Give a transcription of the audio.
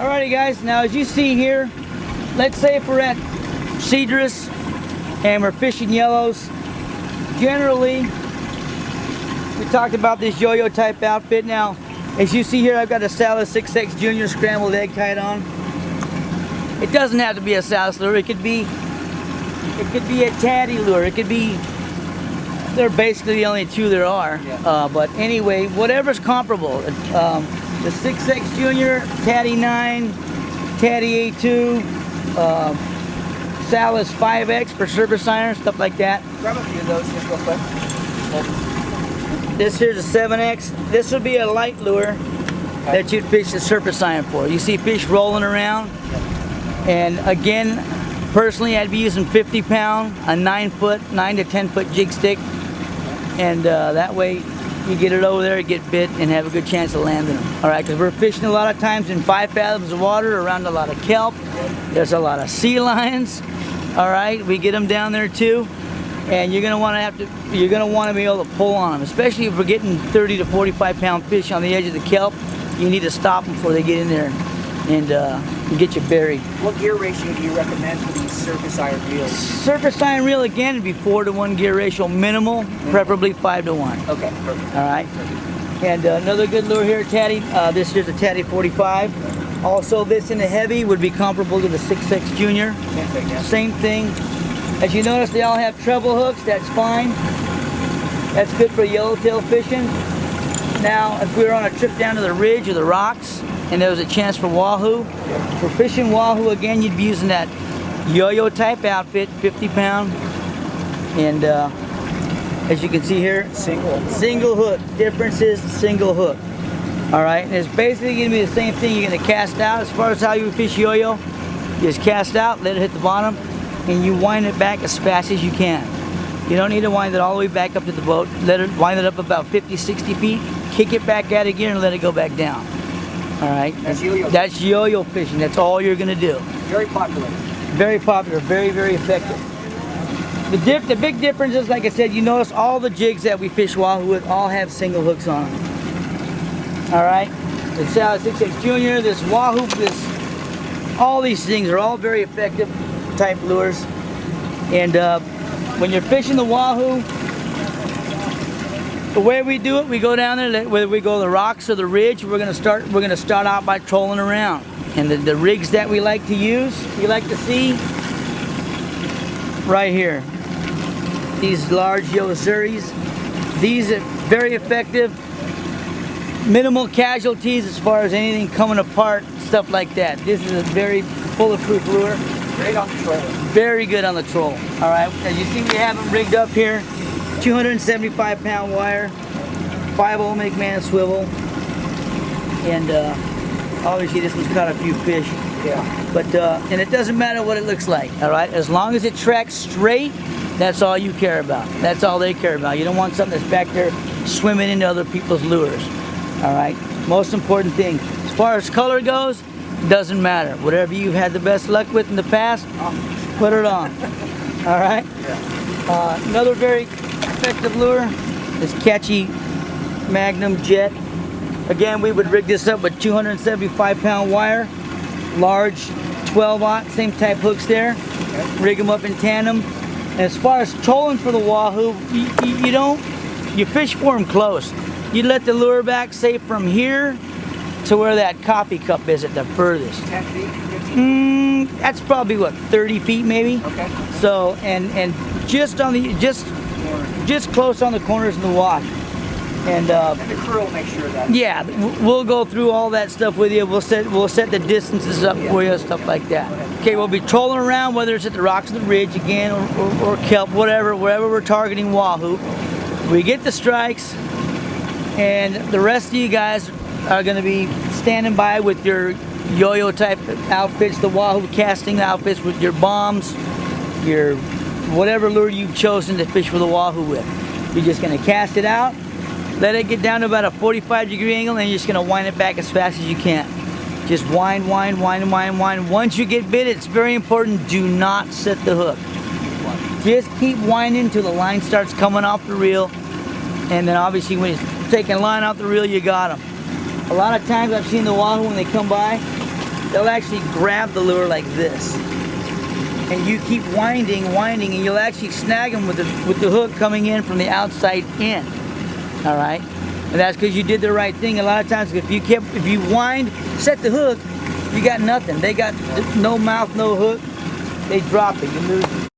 Alrighty guys, now as you see here, let's say if we're at Cedrus and we're fishing yellows, generally, we talked about this yo-yo type outfit. Now, as you see here, I've got a Salis 6X Junior scrambled egg tied on. It doesn't have to be a Salis lure. It could be a Taddy lure. It could be, they're basically the only two there are. Yeah. But anyway, whatever's comparable. The 6X Junior, Taddy 9, Taddy A2, Salis 5X for surface iron, stuff like that. Grab a few of those just real quick. This here's a 7X. This would be a light lure that you'd fish the surface iron for. You see fish rolling around. And again, personally, I'd be using 50 pound, a 9 to 10 foot jig stick. And that way, you get it over there, get bit, and have a good chance of landing them. All right, because we're fishing a lot of times in 5 fathoms of water around a lot of kelp. There's a lot of sea lions. All right, we get them down there too, and you're gonna want to be able to pull on them, especially if we're getting 30 to 45 pound fish on the edge of the kelp. You need to stop them before they get in there and get you buried. What gear ratio do you recommend for these surface iron reels? Surface iron reel again would be 4 to 1 gear ratio minimal, preferably 5 to 1. Okay, perfect. All right, and another good lure here, Taddy. This here's a Taddy 45. Also, this in the heavy would be comparable to the 6X Junior. Same thing, yeah. Same thing. As you notice, they all have treble hooks. That's fine. That's good for yellowtail fishing. Now, if we were on a trip down to the ridge or the rocks, and there was a chance for wahoo, for fishing wahoo again, you'd be using that yo-yo type outfit, 50 pound, and as you can see here, single hook. Difference is single hook. All right, and it's basically going to be the same thing. You're going to cast out. As far as how you fish yo-yo, you just cast out, let it hit the bottom, and you wind it back as fast as you can. You don't need to wind it all the way back up to the boat. Wind it up about 50, 60 feet, kick it back out again, and let it go back down. All right, that's yo-yo. That's yo-yo fishing. That's all you're going to do. Very popular. Very popular. Very, very effective. The big difference is, like I said, you notice all the jigs that we fish wahoo with all have single hooks on them. All right, the Salis 6X Junior, this wahoo, all these things are all very effective type lures. And when you're fishing the wahoo, the way we do it, we go down there, whether we go to the rocks or the ridge, we're gonna start out by trolling around. And the rigs that we like to use, we like to see right here. These large Yosuris, these are very effective. Minimal casualties as far as anything coming apart, stuff like that. This is a very bulletproof lure. Great on the troll. Very good on the troll. All right, as you see, we have them rigged up here. 275 pound wire, 5 ohm McMahon swivel, and obviously this one's caught a few fish. Yeah. But and it doesn't matter what it looks like. All right, as long as it tracks straight, that's all you care about. That's all they care about. You don't want something that's back there swimming into other people's lures. All right, most important thing. As far as color goes, doesn't matter. Whatever you've had the best luck with in the past, put it on. All right. Yeah. Another very effective lure is Catchy Magnum Jet. Again, we would rig this up with 275 pound wire, large 12-aught, same type hooks there. Okay. Rig them up in tandem. And as far as trolling for the wahoo, you fish for them close. You let the lure back, say from here to where that coffee cup is at the furthest. 10 feet, 15 feet? That's probably what, 30 feet maybe. Okay. So and just on the just close on the corners of the wash. And the crew will make sure of that. Yeah, we'll go through all that stuff with you. We'll set the distances up for you, stuff like that. Okay, we'll be trolling around, whether it's at the rocks of the ridge again or kelp, wherever we're targeting wahoo. We get the strikes, and the rest of you guys are going to be standing by with your yo-yo type outfits, the wahoo casting outfits with your bombs, your whatever lure you've chosen to fish for the wahoo with. You're just going to cast it out, let it get down to about a 45-degree angle, and you're just going to wind it back as fast as you can. Just wind. Once you get bit, it's very important, do not set the hook. Just keep winding until the line starts coming off the reel, and then obviously when you're taking line off the reel, you got them. A lot of times I've seen the wahoo when they come by, they'll actually grab the lure like this. And you keep winding, and you'll actually snag them with the hook coming in from the outside in. All right? And that's because you did the right thing. A lot of times if you wind, set the hook, you got nothing. They got no mouth, no hook. They drop it. You lose it.